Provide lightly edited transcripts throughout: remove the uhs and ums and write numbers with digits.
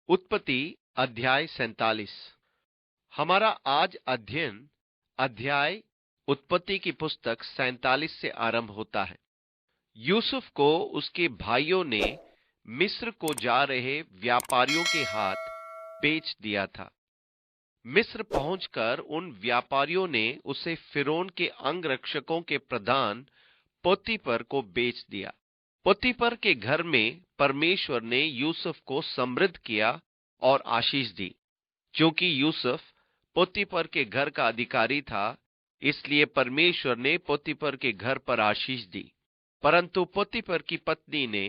उत्पत्ति अध्याय 47। हमारा आज अध्ययन अध्याय उत्पत्ति की पुस्तक 47 से आरंभ होता है। यूसुफ को उसके भाइयों ने मिस्र को जा रहे व्यापारियों के हाथ बेच दिया था। मिस्र पहुंचकर उन व्यापारियों ने उसे फिरौन के अंगरक्षकों के प्रधान पोतीफर को बेच दिया। पोतीफर के घर में परमेश्वर ने यूसुफ को समृद्ध किया और आशीष दी। क्योंकि यूसुफ पोतीफर के घर का अधिकारी था, इसलिए परमेश्वर ने पोतीफर के घर पर आशीष दी। परंतु पोतीफर की पत्नी ने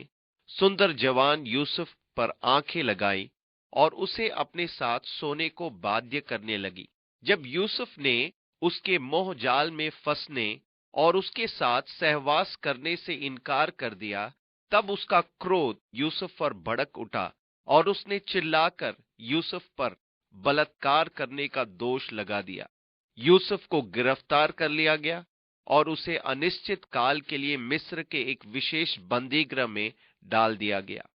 सुंदर जवान यूसुफ पर आंखें लगाई और उसे अपने साथ सोने को बाध्य करने लगी। जब यूसुफ ने उसके मोह जाल में फंसने और उसके साथ सहवास करने से इनकार कर दिया, तब उसका क्रोध यूसुफ पर भड़क उठा और उसने चिल्लाकर यूसुफ पर बलात्कार करने का दोष लगा दिया। यूसुफ को गिरफ्तार कर लिया गया और उसे अनिश्चित काल के लिए मिस्र के एक विशेष बंदीगृह में डाल दिया गया।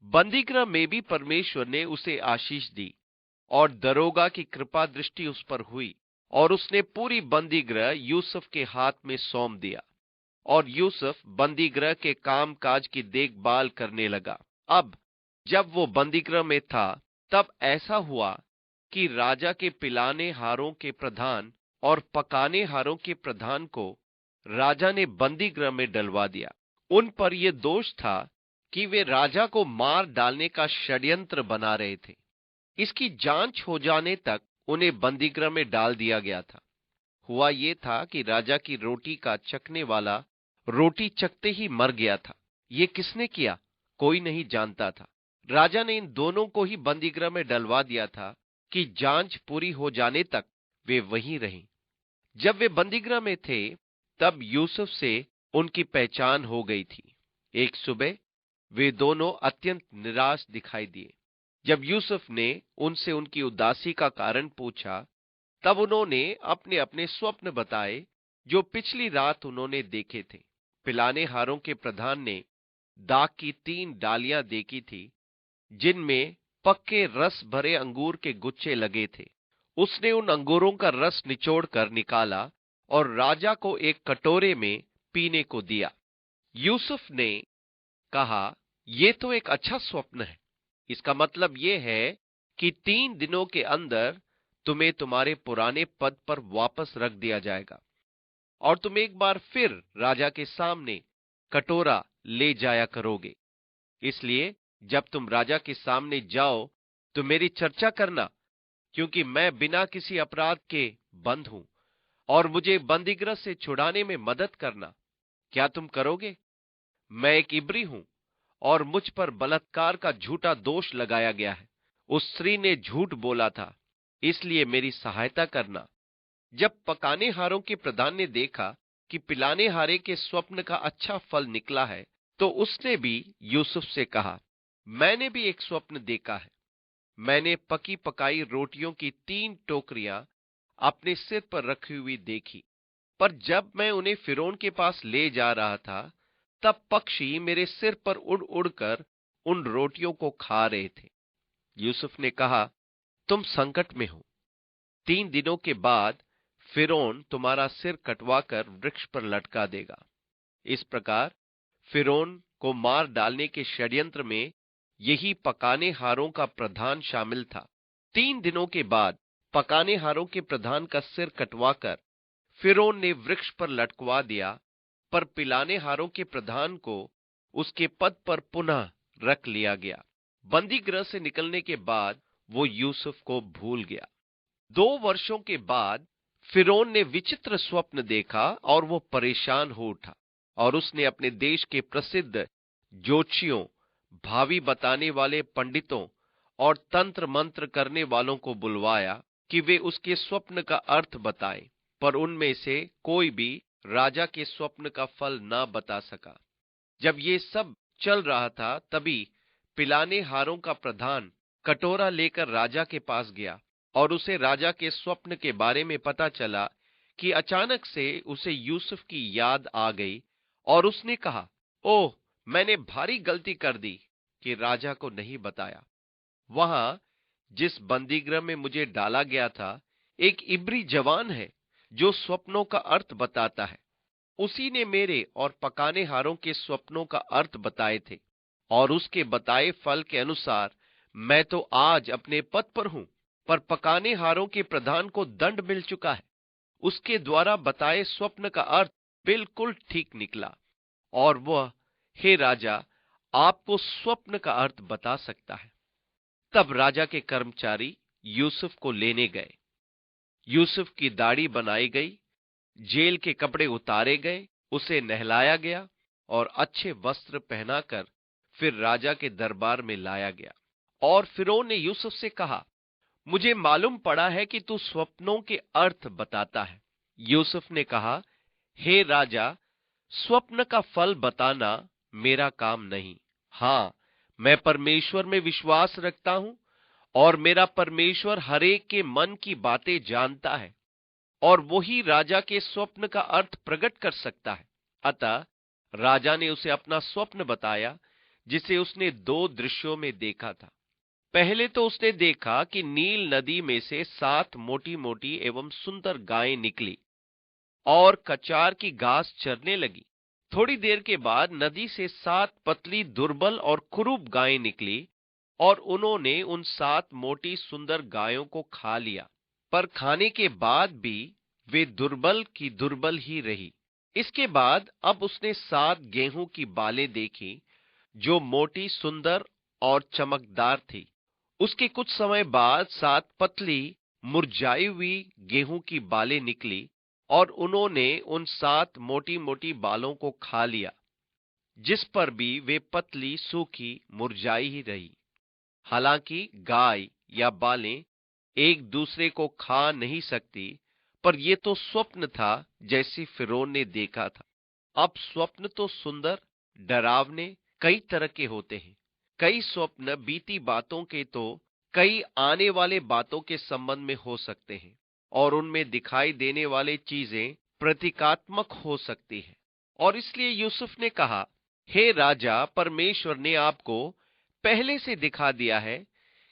बंदीगृह में भी परमेश्वर ने उसे आशीष दी और दरोगा की कृपा दृष्टि उस पर हुई और उसने पूरी बंदीगृह यूसुफ के हाथ में सौंप दिया और यूसुफ बंदीगृह के काम काज की देखभाल करने लगा। अब जब वो बंदीगृह में था, तब ऐसा हुआ कि राजा के पिलाने हारों के प्रधान और पकाने हारों के प्रधान को राजा ने बंदीगृह में डलवा दिया। उन पर यह दोष था कि वे राजा को मार डालने का षड्यंत्र बना रहे थे। इसकी जांच हो जाने तक उन्हें बंदीगृह में डाल दिया गया था। हुआ ये था कि राजा की रोटी का चखने वाला रोटी चखते ही मर गया था। ये किसने किया, कोई नहीं जानता था। राजा ने इन दोनों को ही बंदीगृह में डलवा दिया था कि जांच पूरी हो जाने तक वे वहीं रहें। जब वे बंदीगृह में थे, तब यूसुफ से उनकी पहचान हो गई थी। एक सुबह वे दोनों अत्यंत निराश दिखाई दिए। जब यूसुफ ने उनसे उनकी उदासी का कारण पूछा, तब उन्होंने अपने अपने स्वप्न बताए जो पिछली रात उन्होंने देखे थे। पिलाने हारों के प्रधान ने दाख की 3 डालियां देखी थी, जिनमें पक्के रस भरे अंगूर के गुच्छे लगे थे। उसने उन अंगूरों का रस निचोड़कर निकाला और राजा को एक कटोरे में पीने को दिया। यूसुफ ने कहा, यह तो एक अच्छा स्वप्न है। इसका मतलब यह है कि 3 दिनों के अंदर तुम्हें तुम्हारे पुराने पद पर वापस रख दिया जाएगा और तुम एक बार फिर राजा के सामने कटोरा ले जाया करोगे। इसलिए जब तुम राजा के सामने जाओ तो मेरी चर्चा करना, क्योंकि मैं बिना किसी अपराध के बंद हूं और मुझे बंदीगृह से छुड़ाने में मदद करना। क्या तुम करोगे? मैं एक इब्री हूं और मुझ पर बलात्कार का झूठा दोष लगाया गया है। उस स्त्री ने झूठ बोला था, इसलिए मेरी सहायता करना। जब पकाने हारों के प्रधान ने देखा कि पिलाने हारे के स्वप्न का अच्छा फल निकला है, तो उसने भी यूसुफ से कहा, मैंने भी एक स्वप्न देखा है। मैंने पकी पकाई रोटियों की 3 टोकरियां अपने सिर पर रखी हुई देखी, पर जब मैं उन्हें फिरौन के पास ले जा रहा था, तब पक्षी मेरे सिर पर उड़ उड़कर उन रोटियों को खा रहे थे। यूसुफ ने कहा, तुम संकट में हो। 3 दिनों के बाद फिरौन तुम्हारा सिर कटवाकर वृक्ष पर लटका देगा। इस प्रकार फिरौन को मार डालने के षड्यंत्र में यही पकाने हारों का प्रधान शामिल था। 3 दिनों के बाद पकाने हारों के प्रधान का सिर कटवाकर फिरौन ने वृक्ष पर लटकवा दिया, पर पिलाने हारों के प्रधान को उसके पद पर पुनः रख लिया गया। बंदी गृह से निकलने के बाद वो यूसुफ को भूल गया। 2 वर्षों के बाद फिरौन ने विचित्र स्वप्न देखा और वो परेशान हो उठा और उसने अपने देश के प्रसिद्ध ज्योतिषियों, भावी बताने वाले पंडितों और तंत्र मंत्र करने वालों को बुलवाया कि वे उसके स्वप्न का अर्थ बताएं, पर उनमें से कोई भी राजा के स्वप्न का फल न बता सका। जब ये सब चल रहा था, तभी पिलाने हारों का प्रधान कटोरा लेकर राजा के पास गया और उसे राजा के स्वप्न के बारे में पता चला कि अचानक से उसे यूसुफ की याद आ गई और उसने कहा, ओह, मैंने भारी गलती कर दी कि राजा को नहीं बताया। वहां जिस बंदीगृह में मुझे डाला गया था, एक इब्री जवान है जो स्वप्नों का अर्थ बताता है। उसी ने मेरे और पकाने हारों के स्वप्नों का अर्थ बताए थे, और उसके बताए फल के अनुसार मैं तो आज अपने पद पर हूं, पर पकाने हारों के प्रधान को दंड मिल चुका है। उसके द्वारा बताए स्वप्न का अर्थ बिल्कुल ठीक निकला, और वह, हे राजा, आपको स्वप्न का अर्थ बता सकता है। तब राजा के कर्मचारी यूसुफ को लेने गए। यूसुफ की दाढ़ी बनाई गई, जेल के कपड़े उतारे गए, उसे नहलाया गया और अच्छे वस्त्र पहनाकर फिर राजा के दरबार में लाया गया। और फिरौन ने यूसुफ से कहा, मुझे मालूम पड़ा है कि तू स्वप्नों के अर्थ बताता है। यूसुफ ने कहा, हे राजा, स्वप्न का फल बताना मेरा काम नहीं। हाँ, मैं परमेश्वर में विश्वास रखता हूं, और मेरा परमेश्वर हरेक के मन की बातें जानता है, और वही राजा के स्वप्न का अर्थ प्रकट कर सकता है। अतः राजा ने उसे अपना स्वप्न बताया, जिसे उसने 2 दृश्यों में देखा था। पहले तो उसने देखा कि नील नदी में से 7 मोटी मोटी एवं सुंदर गायें निकली और कचार की घास चरने लगी। थोड़ी देर के बाद नदी से 7 पतली, दुर्बल और कुरूप गायें निकली, और उन्होंने उन 7 मोटी सुंदर गायों को खा लिया। पर खाने के बाद भी वे दुर्बल की दुर्बल ही रही। इसके बाद अब उसने 7 गेहूं की बालें देखी, जो मोटी, सुंदर और चमकदार थी। उसके कुछ समय बाद 7 पतली, मुरझाई हुई गेहूं की बालें निकली, और उन्होंने उन 7 मोटी मोटी बालों को खा लिया। जिस पर भी वे पतली, सूखी, मुरझाई ही रही। हालांकि गाय या बालें एक दूसरे को खा नहीं सकती, पर यह तो स्वप्न था जैसी फिरौन ने देखा था। अब स्वप्न तो सुंदर, डरावने कई तरह के होते हैं। कई स्वप्न बीती बातों के तो कई आने वाले बातों के संबंध में हो सकते हैं, और उनमें दिखाई देने वाली चीजें प्रतीकात्मक हो सकती हैं। और इसलिए यूसुफ ने कहा, हे राजा, परमेश्वर ने आपको पहले से दिखा दिया है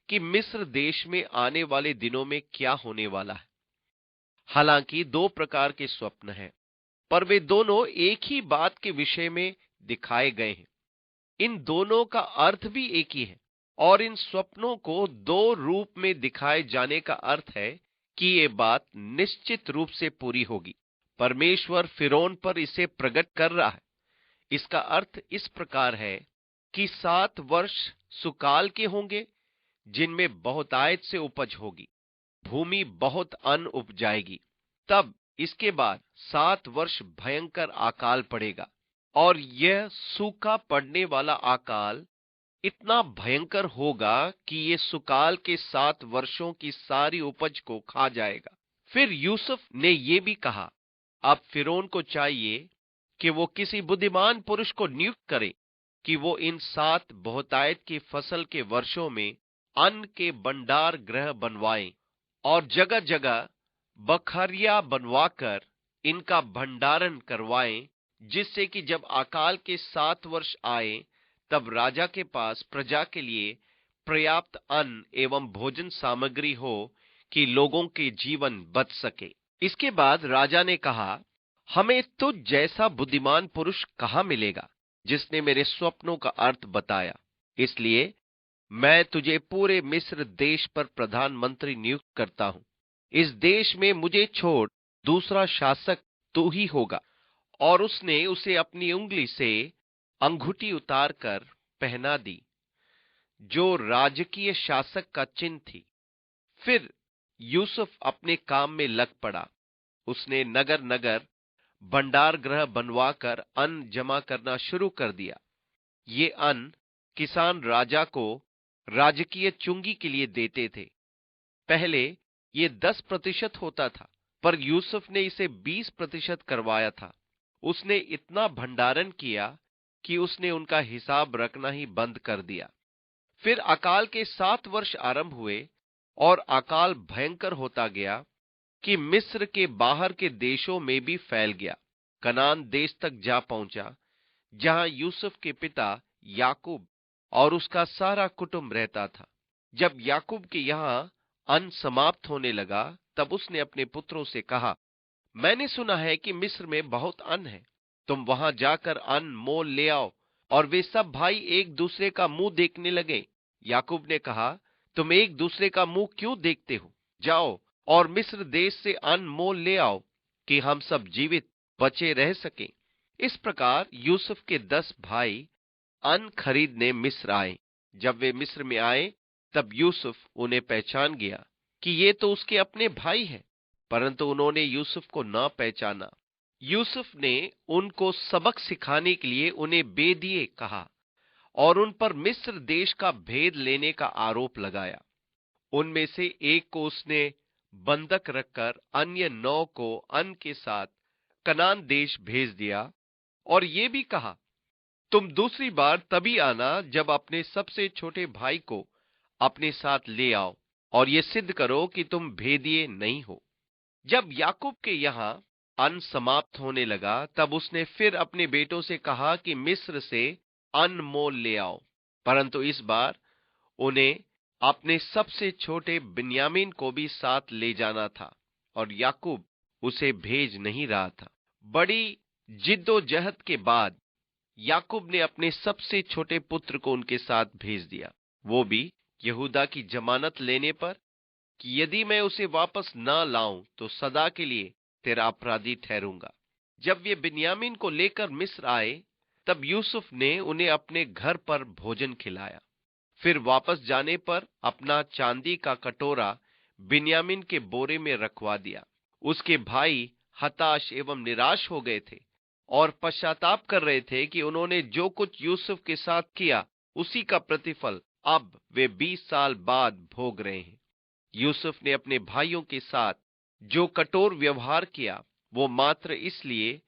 कि मिस्र देश में आने वाले दिनों में क्या होने वाला है। हालांकि 2 प्रकार के स्वप्न हैं, पर वे दोनों एक ही बात के विषय में दिखाए गए हैं। इन दोनों का अर्थ भी एक ही है, और इन स्वप्नों को 2 रूप में दिखाए जाने का अर्थ है कि ये बात निश्चित रूप से पूरी होगी। परमेश्वर फिरौन पर इसे प्रकट कर रहा है। इसका अर्थ इस प्रकार है कि 7 वर्ष सुकाल के होंगे, जिनमें बहुतायत से उपज होगी, भूमि बहुत अन्न उपजाएगी। तब इसके बाद 7 वर्ष भयंकर अकाल पड़ेगा, और यह सूखा पड़ने वाला अकाल इतना भयंकर होगा कि ये सुकाल के 7 वर्षों की सारी उपज को खा जाएगा। फिर यूसुफ ने यह भी कहा, अब फिरौन को चाहिए कि वो किसी बुद्धिमान पुरुष को नियुक्त करे कि वो इन 7 बहुतायत की फसल के वर्षों में अन्न के भंडार गृह बनवाएं, और जगह जगह बखरिया बनवाकर इनका भंडारण करवाएं, जिससे कि जब अकाल के 7 वर्ष आए, तब राजा के पास प्रजा के लिए पर्याप्त अन्न एवं भोजन सामग्री हो कि लोगों के जीवन बच सके। इसके बाद राजा ने कहा, हमें तुझ जैसा बुद्धिमान पुरुष कहाँ मिलेगा, जिसने मेरे स्वप्नों का अर्थ बताया। इसलिए मैं तुझे पूरे मिस्र देश पर प्रधानमंत्री नियुक्त करता हूं। इस देश में मुझे छोड़ दूसरा शासक तू ही होगा। और उसने उसे अपनी उंगली से अंगूठी उतार कर पहना दी, जो राजकीय शासक का चिन्ह थी। फिर यूसुफ अपने काम में लग पड़ा। उसने नगर नगर भंडार गृह बनवाकर अन्न जमा करना शुरू कर दिया। ये अन्न किसान राजा को राजकीय चुंगी के लिए देते थे। पहले ये 10% होता था, पर यूसुफ ने इसे 20% करवाया था। उसने इतना भंडारण किया कि उसने उनका हिसाब रखना ही बंद कर दिया। फिर अकाल के 7 वर्ष आरंभ हुए, और अकाल भयंकर होता गया कि मिस्र के बाहर के देशों में भी फैल गया, कनान देश तक जा पहुंचा, जहां यूसुफ के पिता याकूब और उसका सारा कुटुंब रहता था। जब याकूब के यहाँ अन्न समाप्त होने लगा, तब उसने अपने पुत्रों से कहा, मैंने सुना है कि मिस्र में बहुत अन्न है। तुम वहां जाकर अन्न मोल ले आओ। और वे सब भाई एक दूसरे का मुंह देखने लगे। याकूब ने कहा, तुम एक दूसरे का मुंह क्यों देखते हो? जाओ और मिस्र देश से अन्न मोल ले आओ, कि हम सब जीवित बचे रह सकें। इस प्रकार यूसुफ के 10 भाई अन्न खरीदने मिस्र आए। जब वे मिस्र में आए, तब यूसुफ उन्हें पहचान गया कि ये तो उसके अपने भाई हैं, परंतु उन्होंने यूसुफ को न पहचाना। यूसुफ ने उनको सबक सिखाने के लिए उन्हें बेदिए कहा और उन पर मिस्र देश का भेद लेने का आरोप लगाया। उनमें से एक को उसने बंधक रखकर अन्य 9 को अन्न के साथ कनान देश भेज दिया और ये भी कहा, तुम दूसरी बार तभी आना जब अपने सबसे छोटे भाई को अपने साथ ले आओ और ये सिद्ध करो कि तुम भेदिए नहीं हो। जब याकूब के यहाँ अन्न समाप्त होने लगा, तब उसने फिर अपने बेटों से कहा कि मिस्र से अन्न मोल ले आओ, परंतु इस बार उन्हें अपने सबसे छोटे बिन्यामीन को भी साथ ले जाना था और याकूब उसे भेज नहीं रहा था। बड़ी जिद्दोजहद के बाद याकूब ने अपने सबसे छोटे पुत्र को उनके साथ भेज दिया, वो भी यहूदा की जमानत लेने पर कि यदि मैं उसे वापस ना लाऊं तो सदा के लिए तेरा अपराधी ठहरूंगा। जब वे बिन्यामीन को लेकर मिस्र आए, तब यूसुफ ने उन्हें अपने घर पर भोजन खिलाया। फिर वापस जाने पर अपना चांदी का कटोरा बिन्यामीन के बोरे में रखवा दिया। उसके भाई हताश एवं निराश हो गए थे और पश्चाताप कर रहे थे कि उन्होंने जो कुछ यूसुफ के साथ किया, उसी का प्रतिफल अब वे 20 साल बाद भोग रहे हैं। यूसुफ ने अपने भाइयों के साथ जो कठोर व्यवहार किया, वो मात्र इसलिए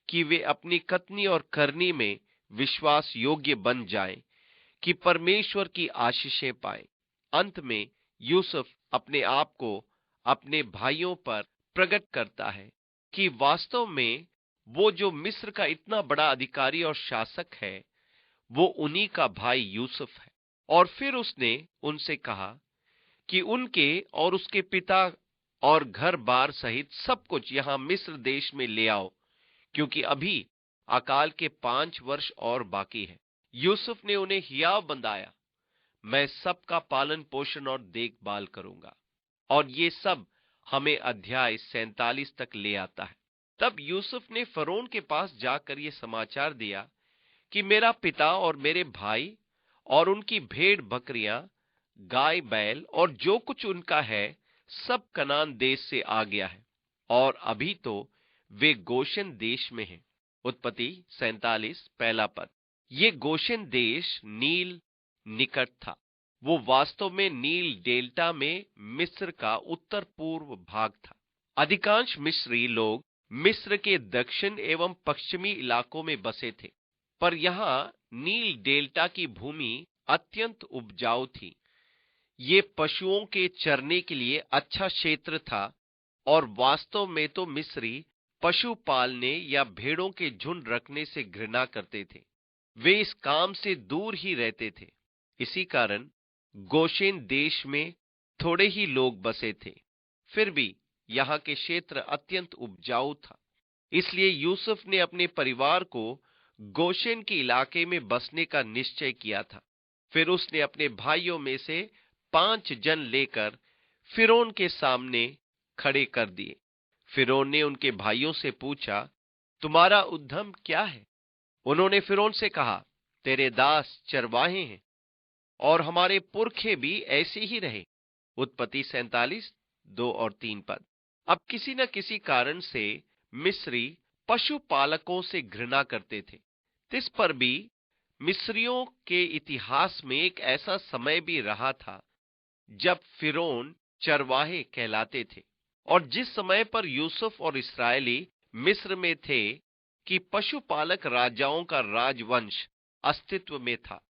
कि वे अपनी कथनी और करनी में विश्वास योग्य बन जाएं, कि परमेश्वर की आशीषें पाएं। अंत में यूसुफ अपने आप को अपने भाइयों पर प्रकट करता है कि वास्तव में वो जो मिस्र का इतना बड़ा अधिकारी और शासक है, वो उन्हीं का भाई यूसुफ है। और फिर उसने उनसे कहा कि उनके और उसके पिता और घर बार सहित सब कुछ यहां मिस्र देश में ले आओ, क्योंकि अभी अकाल के 5 वर्ष और बाकी है। यूसुफ ने उन्हें हियाव बंधाया, मैं सबका पालन पोषण और देखभाल करूंगा। और ये सब हमें अध्याय 47 तक ले आता है। तब यूसुफ ने फरोन के पास जाकर ये समाचार दिया कि मेरा पिता और मेरे भाई और उनकी भेड़ बकरियां, गाय बैल और जो कुछ उनका है, सब कनान देश से आ गया है और अभी तो वे गोशेन देश में हैं। उत्पत्ति 47 पहला पद। ये गोशेन देश नील निकट था। वो वास्तव में नील डेल्टा में मिस्र का उत्तर पूर्व भाग था। अधिकांश मिस्री लोग मिस्र के दक्षिण एवं पश्चिमी इलाकों में बसे थे, पर यहाँ नील डेल्टा की भूमि अत्यंत उपजाऊ थी। ये पशुओं के चरने के लिए अच्छा क्षेत्र था और वास्तव में तो मिस्री पशु पालने या भेड़ों के झुंड रखने से घृणा करते थे। वे इस काम से दूर ही रहते थे। इसी कारण गोशेन देश में थोड़े ही लोग बसे थे। फिर भी यहाँ के क्षेत्र अत्यंत उपजाऊ था। इसलिए यूसुफ ने अपने परिवार को गोशेन के इलाके में बसने का निश्चय किया था। फिर उसने अपने भाइयों में से 5 जन लेकर फिरौन के सामने खड़े कर दिए। फिरौन ने उनके भाइयों से पूछा, तुम्हारा उद्यम क्या है? उन्होंने फिरौन से कहा, तेरे दास चरवाहे हैं और हमारे पुरखे भी ऐसे ही रहे। उत्पत्ति 47 2 और 3 पद। अब किसी न किसी कारण से मिस्री पशुपालकों से घृणा करते थे। इस पर भी मिस्रियों के इतिहास में एक ऐसा समय भी रहा था जब फिरौन चरवाहे कहलाते थे, और जिस समय पर यूसुफ और इस्राएली मिस्र में थे कि पशुपालक राजाओं का राजवंश अस्तित्व में था।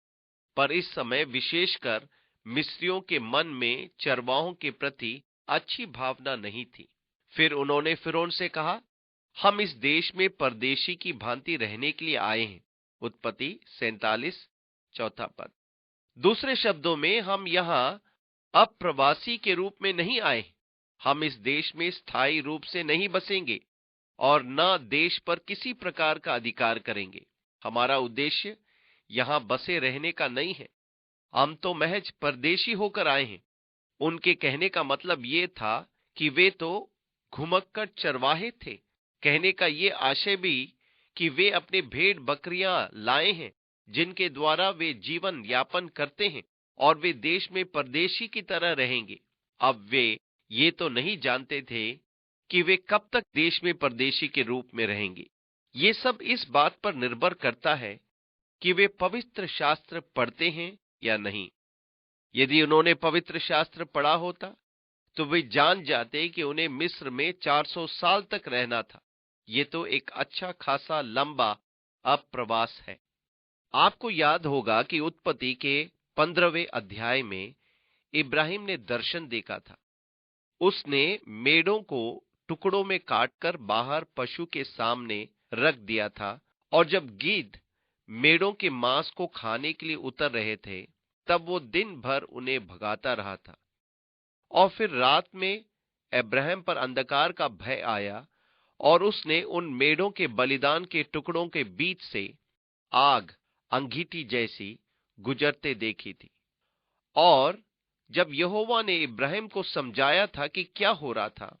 पर इस समय विशेषकर मिस्रियों के मन में चरवाहों के प्रति अच्छी भावना नहीं थी। फिर उन्होंने फिरौन से कहा, हम इस देश में परदेशी की भांति रहने के लिए आए हैं। उत्पत्ति 47 चौथा पद। दूसरे शब्दों में, हम यहाँ अब प्रवासी के रूप में नहीं आए। हम इस देश में स्थायी रूप से नहीं बसेंगे और न देश पर किसी प्रकार का अधिकार करेंगे। हमारा उद्देश्य यहां बसे रहने का नहीं है। हम तो महज परदेशी होकर आए हैं। उनके कहने का मतलब ये था कि वे तो घुमक्कड़ चरवाहे थे। कहने का ये आशय भी कि वे अपने भेड़ बकरियां लाए हैं जिनके द्वारा वे जीवन यापन करते हैं और वे देश में परदेशी की तरह रहेंगे। अब वे ये तो नहीं जानते थे कि वे कब तक देश में परदेशी के रूप में रहेंगे। ये सब इस बात पर निर्भर करता है कि वे पवित्र शास्त्र पढ़ते हैं या नहीं। यदि उन्होंने पवित्र शास्त्र पढ़ा होता तो वे जान जाते कि उन्हें मिस्र में 400 साल तक रहना था। ये तो एक अच्छा खासा लंबा अप्रवास है। आपको याद होगा कि उत्पत्ति के 15वें अध्याय में इब्राहिम ने दर्शन देखा था। उसने मेढ़ों को टुकड़ों में काटकर बाहर पशु के सामने रख दिया था, और जब गीध मेढ़ों के मांस को खाने के लिए उतर रहे थे तब वो दिन भर उन्हें भगाता रहा था। और फिर रात में अब्राहम पर अंधकार का भय आया और उसने उन मेढ़ों के बलिदान के टुकड़ों के बीच से आग अंगीठी जैसी गुजरते देखी थी। और जब यहोवा ने इब्राहिम को समझाया था कि क्या हो रहा था,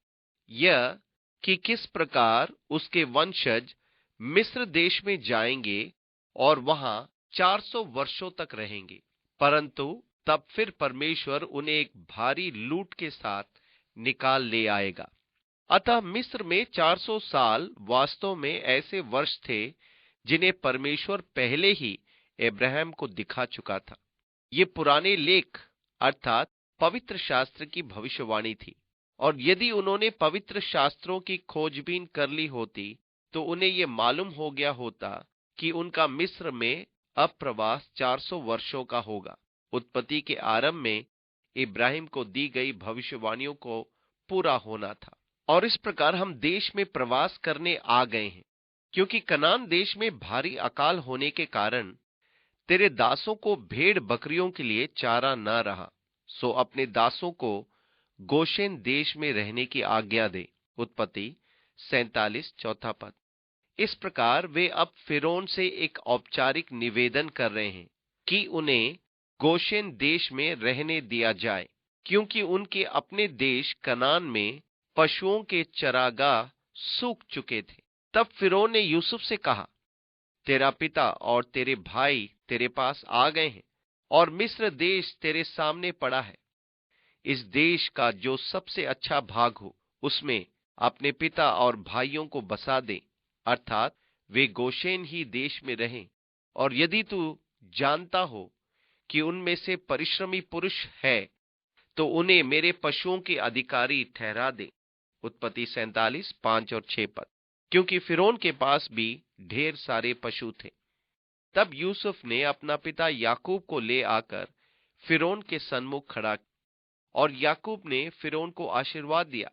यह कि किस प्रकार उसके वंशज मिस्र देश में जाएंगे और वहां 400 वर्षों तक रहेंगे, परंतु तब फिर परमेश्वर उन्हें एक भारी लूट के साथ निकाल ले आएगा। अतः मिस्र में 400 साल वास्तव में ऐसे वर्ष थे जिन्हें परमेश्वर पहले ही अब्राहम को दिखा चुका था। ये पुराने लेख अर्थात पवित्र शास्त्र की भविष्यवाणी थी, और यदि उन्होंने पवित्र शास्त्रों की खोजबीन कर ली होती तो उन्हें ये मालूम हो गया होता कि उनका मिस्र में अप्रवास 400 वर्षों का होगा। उत्पत्ति के आरंभ में इब्राहिम को दी गई भविष्यवाणियों को पूरा होना था। और इस प्रकार हम देश में प्रवास करने आ गए हैं, क्योंकि कनान देश में भारी अकाल होने के कारण तेरे दासों को भेड़ बकरियों के लिए चारा न रहा, सो अपने दासों को गोशेन देश में रहने की आज्ञा दे। उत्पत्ति 47 चौथा पद। इस प्रकार वे अब फिरौन से एक औपचारिक निवेदन कर रहे हैं कि उन्हें गोशेन देश में रहने दिया जाए, क्योंकि उनके अपने देश कनान में पशुओं के चरागाह सूख चुके थे। तब फिरौन ने यूसुफ से कहा, तेरा पिता और तेरे भाई तेरे पास आ गए हैं और मिस्र देश तेरे सामने पड़ा है। इस देश का जो सबसे अच्छा भाग हो उसमें अपने पिता और भाइयों को बसा दे, अर्थात वे गोशेन ही देश में रहें। और यदि तू जानता हो कि उनमें से परिश्रमी पुरुष है तो उन्हें मेरे पशुओं के अधिकारी ठहरा दे। उत्पत्ति 47 5 और 6 पद। क्योंकि फिरौन के पास भी ढेर सारे पशु थे। तब यूसुफ ने अपना पिता याकूब को ले आकर फिरौन के सन्मुख खड़ा, और याकूब ने फिरौन को आशीर्वाद दिया।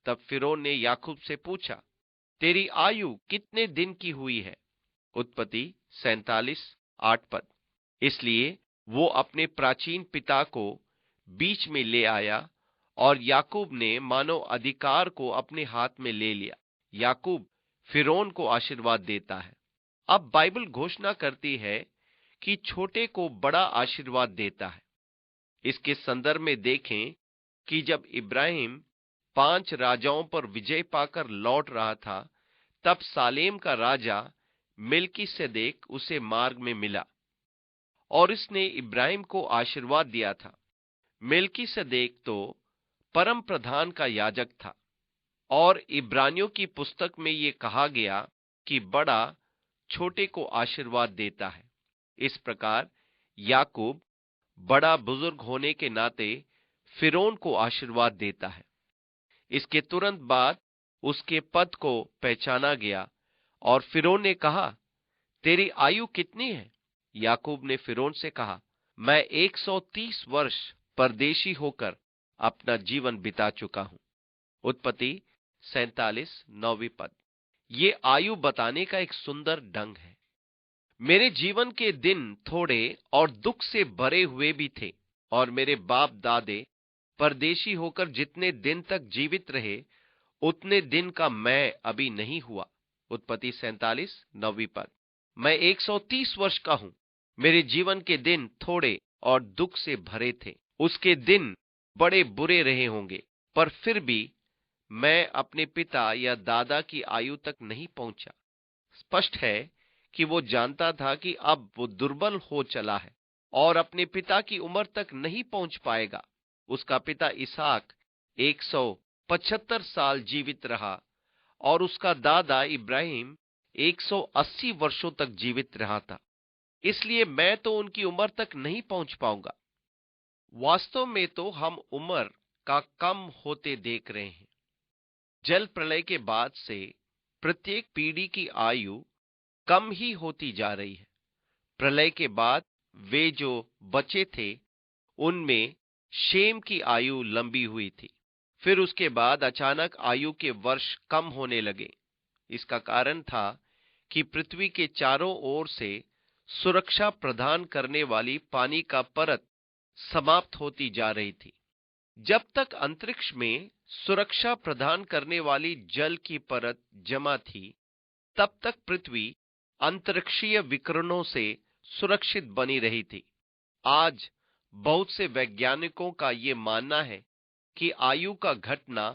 तब फिरौन ने याकूब से पूछा, तेरी आयु कितने दिन की हुई है? उत्पत्ति 47 8 पद। इसलिए वो अपने प्राचीन पिता को बीच में ले आया और याकूब ने मानो अधिकार को अपने हाथ में ले लिया। याकूब फिरौन को आशीर्वाद देता है। अब बाइबल घोषणा करती है कि छोटे को बड़ा आशीर्वाद देता है। इसके संदर्भ में देखें कि जब इब्राहिम 5 राजाओं पर विजय पाकर लौट रहा था तब सालेम का राजा मिल्कीसेदेक उसे मार्ग में मिला और इसने इब्राहिम को आशीर्वाद दिया था। मिल्कीसेदेक तो परम प्रधान का याजक था, और इब्रानियों की पुस्तक में ये कहा गया कि बड़ा छोटे को आशीर्वाद देता है। इस प्रकार याकूब बड़ा बुजुर्ग होने के नाते फिरौन को आशीर्वाद देता है। इसके तुरंत बाद उसके पद को पहचाना गया और फिरौन ने कहा, तेरी आयु कितनी है? याकूब ने फिरौन से कहा, मैं 130 वर्ष परदेशी होकर अपना जीवन बिता चुका हूं। उत्पत्ति 47 9वीं पद। ये आयु बताने का एक सुंदर ढंग है। मेरे जीवन के दिन थोड़े और दुख से भरे हुए भी थे, और मेरे बाप दादे परदेशी होकर जितने दिन तक जीवित रहे, उतने दिन का मैं अभी नहीं हुआ। उत्पत्ति 47 9वीं पद। मैं 130 वर्ष का हूं। मेरे जीवन के दिन थोड़े और दुख से भरे थे। उसके दिन बड़े बुरे रहे होंगे, पर फिर भी मैं अपने पिता या दादा की आयु तक नहीं पहुंचा। स्पष्ट है कि वो जानता था कि अब वो दुर्बल हो चला है और अपने पिता की उम्र तक नहीं पहुंच पाएगा। उसका पिता इसहाक 175 साल जीवित रहा और उसका दादा इब्राहिम 180 वर्षों तक जीवित रहा था। इसलिए मैं तो उनकी उम्र तक नहीं पहुंच पाऊंगा। वास्तव में तो हम उम्र का कम होते देख रहे हैं। जल प्रलय के बाद से प्रत्येक पीढ़ी की आयु कम ही होती जा रही है। प्रलय के बाद वे जो बचे थे, उनमें शेम की आयु लंबी हुई थी। फिर उसके बाद अचानक आयु के वर्ष कम होने लगे। इसका कारण था कि पृथ्वी के चारों ओर से सुरक्षा प्रदान करने वाली पानी का परत समाप्त होती जा रही थी। जब तक अंतरिक्ष में सुरक्षा प्रदान करने वाली जल की परत जमा थी, तब तक पृथ्वी अंतरिक्षीय विकिरणों से सुरक्षित बनी रही थी। आज बहुत से वैज्ञानिकों का ये मानना है कि आयु का घटना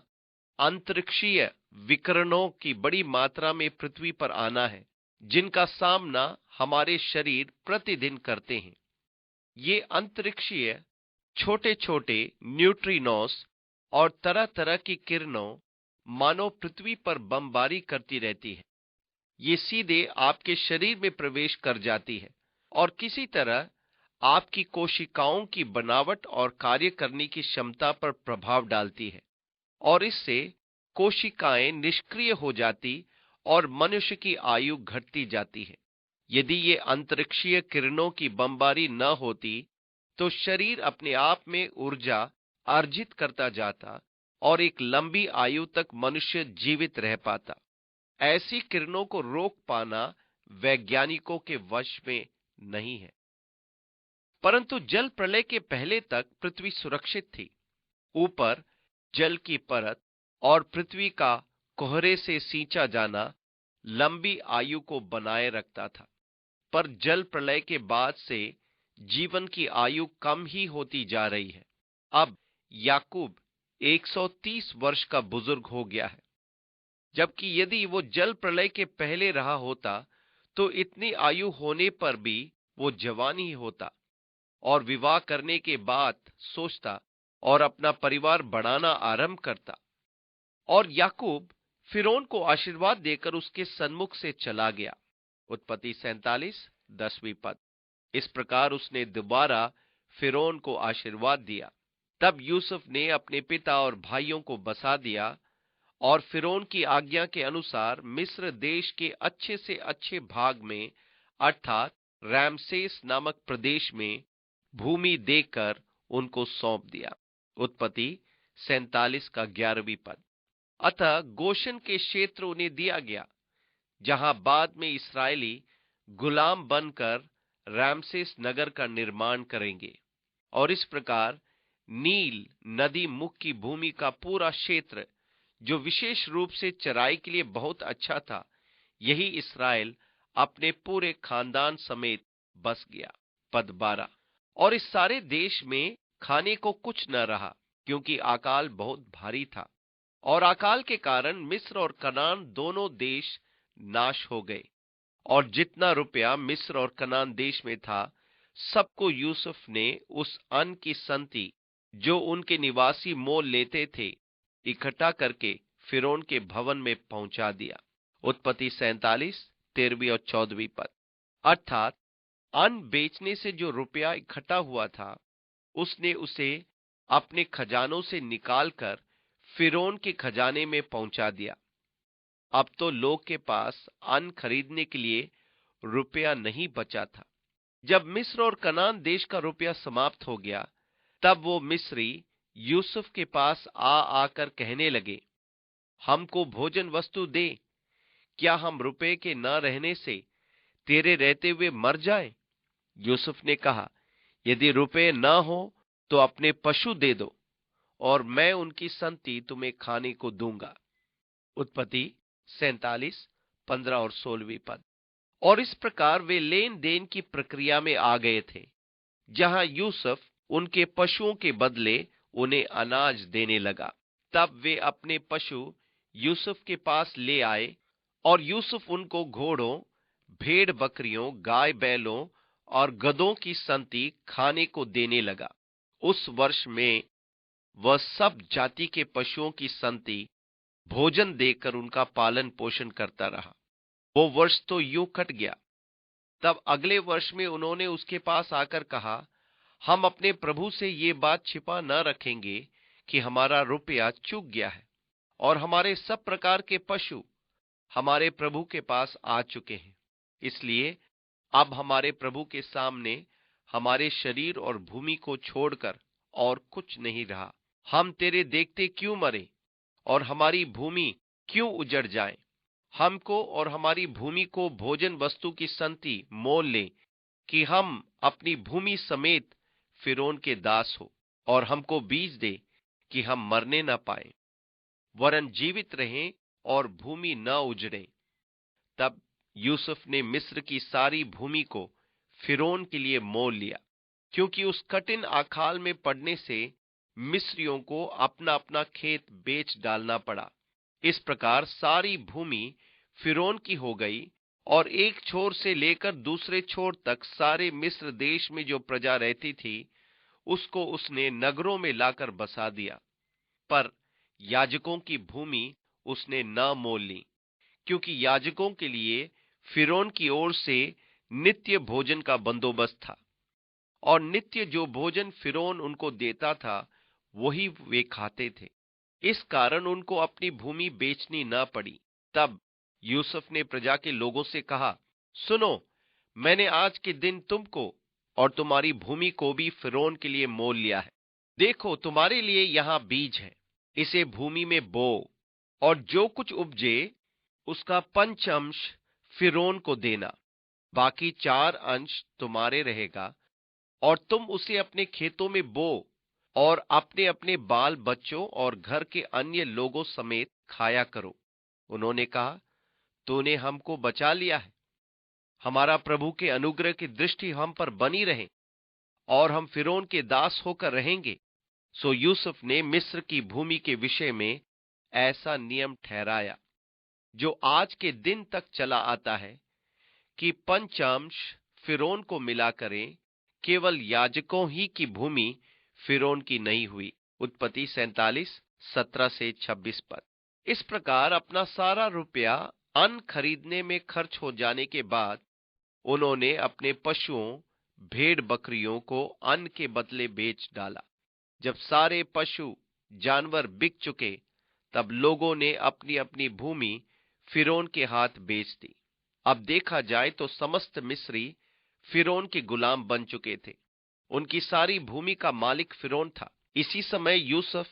अंतरिक्षीय विकिरणों की बड़ी मात्रा में पृथ्वी पर आना है, जिनका सामना हमारे शरीर प्रतिदिन करते हैं। ये अंतरिक्षीय छोटे छोटे न्यूट्रिनोस और तरह तरह की किरणों मानव पृथ्वी पर बमबारी करती रहती है। ये सीधे आपके शरीर में प्रवेश कर जाती है और किसी तरह आपकी कोशिकाओं की बनावट और कार्य करने की क्षमता पर प्रभाव डालती है, और इससे कोशिकाएं निष्क्रिय हो जाती और मनुष्य की आयु घटती जाती है। यदि ये अंतरिक्षीय किरणों की बमबारी न होती, तो शरीर अपने आप में ऊर्जा अर्जित करता जाता और एक लंबी आयु तक मनुष्य जीवित रह पाता। ऐसी किरणों को रोक पाना वैज्ञानिकों के वश में नहीं है। परंतु जल प्रलय के पहले तक पृथ्वी सुरक्षित थी। ऊपर जल की परत और पृथ्वी का कोहरे से सींचा जाना लंबी आयु को बनाए रखता था। पर जल प्रलय के बाद से जीवन की आयु कम ही होती जा रही है। अब याकूब 130 वर्ष का बुजुर्ग हो गया है, जबकि यदि वो जल प्रलय के पहले रहा होता तो इतनी आयु होने पर भी वो जवान ही होता और विवाह करने के बाद सोचता और अपना परिवार बढ़ाना आरंभ करता। और याकूब फिरौन को आशीर्वाद देकर उसके सन्मुख से चला गया। उत्पत्ति 47 10वीं पद। इस प्रकार उसने दोबारा फिरौन को आशीर्वाद दिया। तब यूसुफ ने अपने पिता और भाइयों को बसा दिया और फिरौन की आज्ञा के अनुसार मिस्र देश के अच्छे से अच्छे भाग में, अर्थात रामसेस नामक प्रदेश में भूमि देकर उनको सौंप दिया। उत्पत्ति 47 का 11वीं पद। अतः गोशन के क्षेत्र उन्हें दिया गया, जहां बाद में इस्राएली गुलाम बनकर रामसेस नगर का निर्माण करेंगे। और इस प्रकार नील नदी मुख की भूमि का पूरा क्षेत्र, जो विशेष रूप से चराई के लिए बहुत अच्छा था, यही इस्राएल अपने पूरे खानदान समेत बस गया। पद 12। और इस सारे देश में खाने को कुछ न रहा, क्योंकि अकाल बहुत भारी था, और अकाल के कारण मिस्र और कनान दोनों देश नाश हो गए। और जितना रुपया मिस्र और कनान देश में था, सबको यूसुफ ने उस अन्न की संति जो उनके निवासी मोल लेते थे, इकट्ठा करके फिरौन के भवन में पहुंचा दिया। उत्पत्ति 47 13वीं और 14वीं पद। अर्थात अन्न बेचने से जो रुपया इकट्ठा हुआ था, उसने उसे अपने खजानों से निकालकर फिरौन के खजाने में पहुंचा दिया। अब तो लोग के पास अन्न खरीदने के लिए रुपया नहीं बचा था। जब मिस्र और कनान देश का रुपया समाप्त हो गया, तब वो मिस्री यूसुफ के पास आकर कहने लगे, हमको भोजन वस्तु दे, क्या हम रुपए के न रहने से तेरे रहते हुए मर जाएं? यूसुफ ने कहा, यदि रुपए न हो तो अपने पशु दे दो। और मैं उनकी संति तुम्हें खाने को दूंगा। उत्पत्ति 47:15 और 16वीं पद। और इस प्रकार वे लेन देन की प्रक्रिया में आ गए थे, जहां यूसुफ उनके पशुओं के बदले उन्हें अनाज देने लगा। तब वे अपने पशु यूसुफ के पास ले आए और यूसुफ उनको घोड़ों, भेड़ बकरियों, गाय बैलों और गधों की संति खाने को देने लगा। उस वर्ष में वह सब जाति के पशुओं की संति भोजन देकर उनका पालन पोषण करता रहा। वो वर्ष तो यूं कट गया। तब अगले वर्ष में उन्होंने उसके पास आकर कहा, हम अपने प्रभु से ये बात छिपा न रखेंगे कि हमारा रुपया चूक गया है और हमारे सब प्रकार के पशु हमारे प्रभु के पास आ चुके हैं। इसलिए अब हमारे प्रभु के सामने हमारे शरीर और भूमि को छोड़कर और कुछ नहीं रहा। हम तेरे देखते क्यों मरे और हमारी भूमि क्यों उजड़ जाए? हमको और हमारी भूमि को भोजन वस्तु की संति मोल ले, कि हम अपनी भूमि समेत फिरौन के दास हो, और हमको बीज दे कि हम मरने न पाए, वरन जीवित रहें और भूमि न उजड़े। तब यूसुफ ने मिस्र की सारी भूमि को फिरौन के लिए मोल लिया, क्योंकि उस कठिन अकाल में पड़ने से मिस्रियों को अपना अपना खेत बेच डालना पड़ा। इस प्रकार सारी भूमि फिरौन की हो गई, और एक छोर से लेकर दूसरे छोर तक सारे मिस्र देश में जो प्रजा रहती थी, उसको उसने नगरों में लाकर बसा दिया। पर याजकों की भूमि उसने न मोल ली, क्योंकि याजकों के लिए फिरौन की ओर से नित्य भोजन का बंदोबस्त था, और नित्य जो भोजन फिरौन उनको देता था वही वे खाते थे। इस कारण उनको अपनी भूमि बेचनी न पड़ी। तब यूसुफ ने प्रजा के लोगों से कहा, सुनो, मैंने आज के दिन तुमको और तुम्हारी भूमि को भी फिरौन के लिए मोल लिया है। देखो, तुम्हारे लिए यहाँ बीज है, इसे भूमि में बो, और जो कुछ उपजे उसका 5 अंश फिरौन को देना, बाकी 4 अंश तुम्हारे रहेगा, और तुम उसे अपने खेतों में बो और अपने अपने बाल बच्चों और घर के अन्य लोगों समेत खाया करो। उन्होंने कहा, तूने हमको बचा लिया है। हमारा प्रभु के अनुग्रह की दृष्टि हम पर बनी रहे, और हम फिरौन के दास होकर रहेंगे। सो यूसुफ ने मिस्र की भूमि के विषय में ऐसा नियम ठहराया, जो आज के दिन तक चला आता है, कि 5 अंश फिरौन को मिला करें। केवल याजकों ही की भूमि फिरौन की नहीं हुई। उत्पत्ति 47:17 से 26 पद। इस प्रकार अपना सारा रुपया अन्न खरीदने में खर्च हो जाने के बाद उन्होंने अपने पशुओं, भेड़ बकरियों को अन्न के बदले बेच डाला। जब सारे पशु जानवर बिक चुके, तब लोगों ने अपनी अपनी भूमि फिरौन के हाथ बेच दी। अब देखा जाए तो समस्त मिस्री फिरौन के गुलाम बन चुके थे। उनकी सारी भूमि का मालिक फिरौन था। इसी समय यूसुफ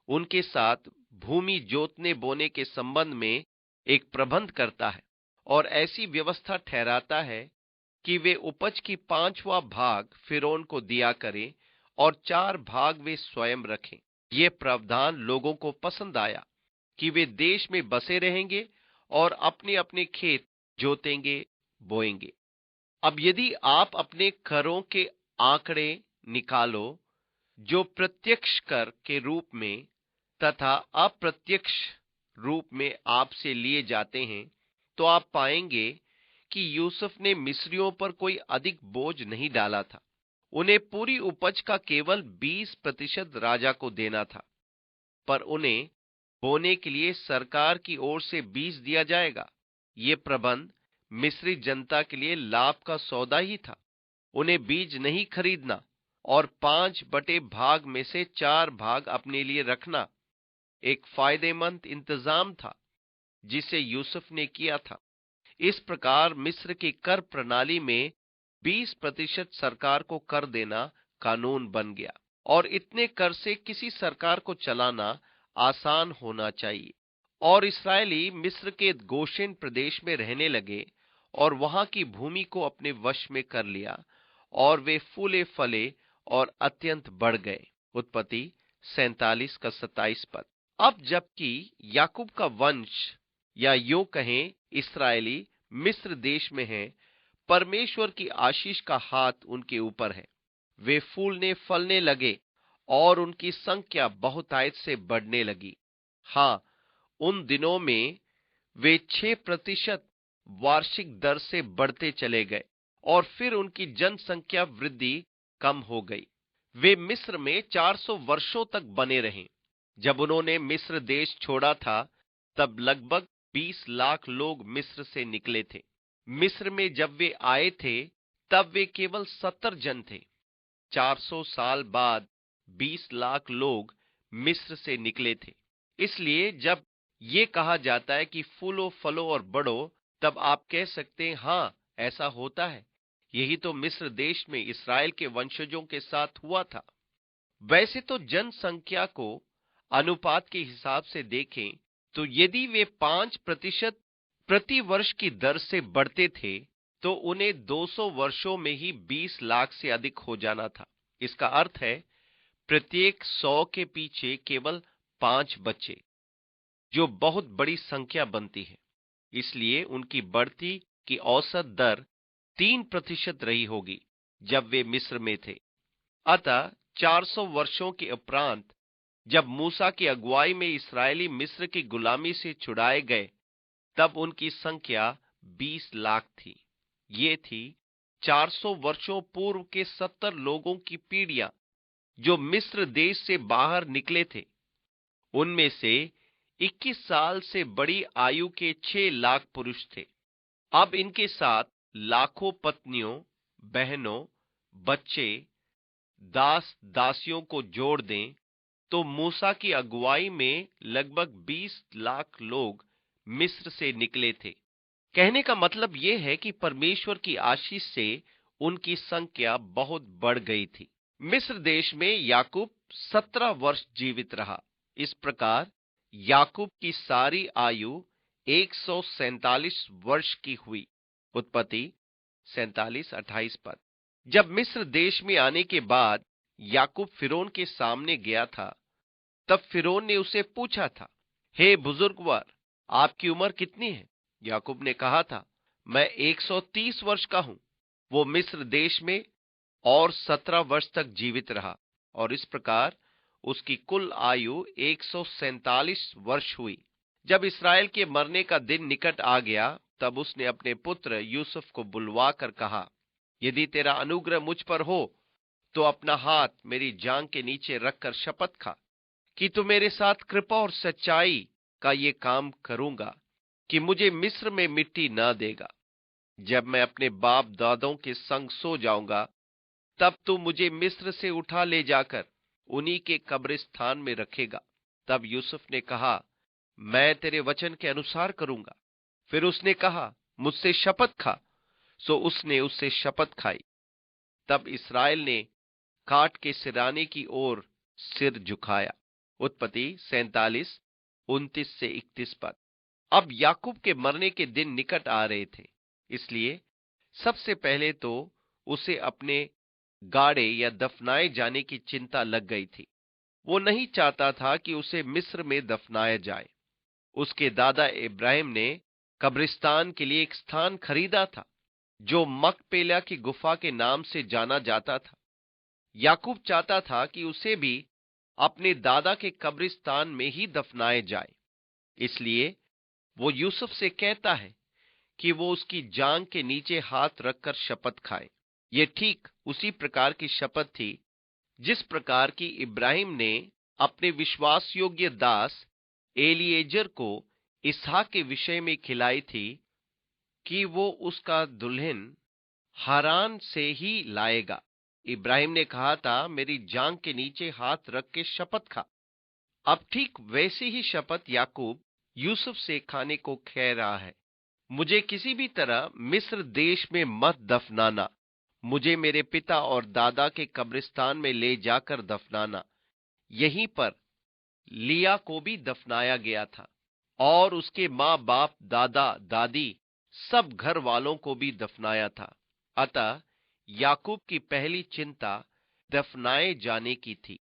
उनके साथ भूमि जोतने बोने के संबंध में एक प्रबंध करता है, और ऐसी व्यवस्था ठहराता है कि वे उपज की 5वां भाग फिरौन को दिया करें और 4 भाग वे स्वयं रखें। ये प्रावधान लोगों को पसंद आया कि वे देश में बसे रहेंगे और अपने अपने खेत जोतेंगे, बोएंगे। अब यदि आप अपने करों के आंकड़े निकालो, जो प्रत्यक्ष कर के रूप में तथा अप्रत्यक्ष रूप में आपसे लिए जाते हैं, तो आप पाएंगे कि यूसुफ ने मिस्रियों पर कोई अधिक बोझ नहीं डाला था। उन्हें पूरी उपज का केवल 20% राजा को देना था, पर उन्हें बोने के लिए सरकार की ओर से बीज दिया जाएगा। ये प्रबंध मिस्री जनता के लिए लाभ का सौदा ही था। उन्हें बीज नहीं खरीदना और 5 बटे भाग में से 4 भाग अपने लिए रखना एक फायदेमंद इंतजाम था, जिसे यूसुफ ने किया था। इस प्रकार मिस्र की कर प्रणाली में 20% सरकार को कर देना कानून बन गया, और इतने कर से किसी सरकार को चलाना आसान होना चाहिए। और इस्राएली मिस्र के गोशेन प्रदेश में रहने लगे और वहां की भूमि को अपने वश में कर लिया, और वे फूले फले और अत्यंत बढ़ गए। उत्पत्ति 47 का 27 पद। अब जबकि याकूब का वंश या यूं कहें इसराइली मिस्र देश में है, परमेश्वर की आशीष का हाथ उनके ऊपर है। वे फूलने फलने लगे और उनकी संख्या बहुतायत से बढ़ने लगी। हाँ, उन दिनों में वे 6% वार्षिक दर से बढ़ते चले गए और फिर उनकी जनसंख्या वृद्धि कम हो गई। वे मिस्र में 400 वर्षों तक बने रहे। जब उन्होंने मिस्र देश छोड़ा था, तब लगभग 20 लाख लोग मिस्र से निकले थे। मिस्र में जब वे आए थे, तब वे केवल 70 जन थे। 400 साल बाद 20 लाख लोग मिस्र से निकले थे। इसलिए जब ये कहा जाता है कि फूलो फलो और बढ़ो, तब आप कह सकते हैं, हाँ, ऐसा होता है। यही तो मिस्र देश में इस्राएल के वंशजों के साथ हुआ था। वैसे तो जनसंख्या को अनुपात के हिसाब से देखें तो यदि वे 5% प्रति वर्ष की दर से बढ़ते थे, तो उन्हें 200 वर्षों में ही 20 लाख से अधिक हो जाना था। इसका अर्थ है प्रत्येक 100 के पीछे केवल 5 बच्चे, जो बहुत बड़ी संख्या बनती है। इसलिए उनकी बढ़ती की औसत दर 3% रही होगी जब वे मिस्र में थे। अतः 400 वर्षों के उपरांत जब मूसा की अगुवाई में इस्राएली मिस्र की गुलामी से छुड़ाए गए, तब उनकी संख्या 20 लाख थी। ये थी 400 वर्षों पूर्व के 70 लोगों की पीढ़ियां जो मिस्र देश से बाहर निकले थे। उनमें से 21 साल से बड़ी आयु के 6 लाख पुरुष थे। अब इनके साथ लाखों पत्नियों, बहनों, बच्चे, दास दासियों को जोड़ दें तो मूसा की अगुवाई में लगभग 20 लाख लोग मिस्र से निकले थे। कहने का मतलब यह है कि परमेश्वर की आशीष से उनकी संख्या बहुत बढ़ गई थी। मिस्र देश में याकूब 17 वर्ष जीवित रहा। इस प्रकार याकूब की सारी आयु 147 वर्ष की हुई। उत्पत्ति 47:28 पद। जब मिस्र देश में आने के बाद याकूब फिरौन के सामने गया था, तब फिरौन ने उसे पूछा था, हे बुजुर्गवार, आपकी उम्र कितनी है? याकूब ने कहा था, मैं 130 वर्ष का हूं। वो मिस्र देश में और 17 वर्ष तक जीवित रहा और इस प्रकार उसकी कुल आयु 147 वर्ष हुई। जब इस्राएल के मरने का दिन निकट आ गया, तब उसने अपने पुत्र यूसुफ को बुलवा कर कहा, यदि तेरा अनुग्रह मुझ पर हो तो अपना हाथ मेरी जांघ के नीचे रखकर शपथ खा कि तू मेरे साथ कृपा और सच्चाई का ये काम करूंगा कि मुझे मिस्र में मिट्टी न देगा। जब मैं अपने बाप दादों के संग सो जाऊंगा, तब तू मुझे मिस्र से उठा ले जाकर उन्हीं के कब्रिस्तान में रखेगा। तब यूसुफ ने कहा, मैं तेरे वचन के अनुसार करूंगा। फिर उसने कहा, मुझसे शपथ खा। सो उसने उससे शपथ खाई। तब इस्राएल ने काट के सिराने की ओर सिर झुकाया। उत्पत्ति 47:29 से 31 पद। अब याकूब के मरने के दिन निकट आ रहे थे, इसलिए सबसे पहले तो उसे अपने गाड़े या दफनाए जाने की चिंता लग गई थी। वो नहीं चाहता था कि उसे मिस्र में दफनाया जाए। उसके दादा इब्राहिम ने कब्रिस्तान के लिए एक स्थान खरीदा था, जो मकपेला की गुफा के नाम से जाना जाता था। याकूब चाहता था कि उसे भी अपने दादा के कब्रिस्तान में ही दफनाए जाए। इसलिए वो यूसुफ से कहता है कि वो उसकी जांघ के नीचे हाथ रखकर शपथ खाए। ये ठीक उसी प्रकार की शपथ थी जिस प्रकार की इब्राहिम ने अपने विश्वास योग्य दास एलिएजर को इसहाक के विषय में खिलाई थी कि वो उसका दुल्हन हारान से ही लाएगा। इब्राहिम ने कहा था, मेरी जांघ के नीचे हाथ रख के शपथ खा। अब ठीक वैसी ही शपथ याकूब यूसुफ से खाने को कह रहा है। मुझे किसी भी तरह मिस्र देश में मत दफनाना। मुझे मेरे पिता और दादा के कब्रिस्तान में ले जाकर दफनाना। यहीं पर लिया को भी दफनाया गया था और उसके माँ बाप, दादा दादी, सब घर वालों को भी दफनाया था। अतः याकूब की पहली चिंता दफनाए जाने की थी।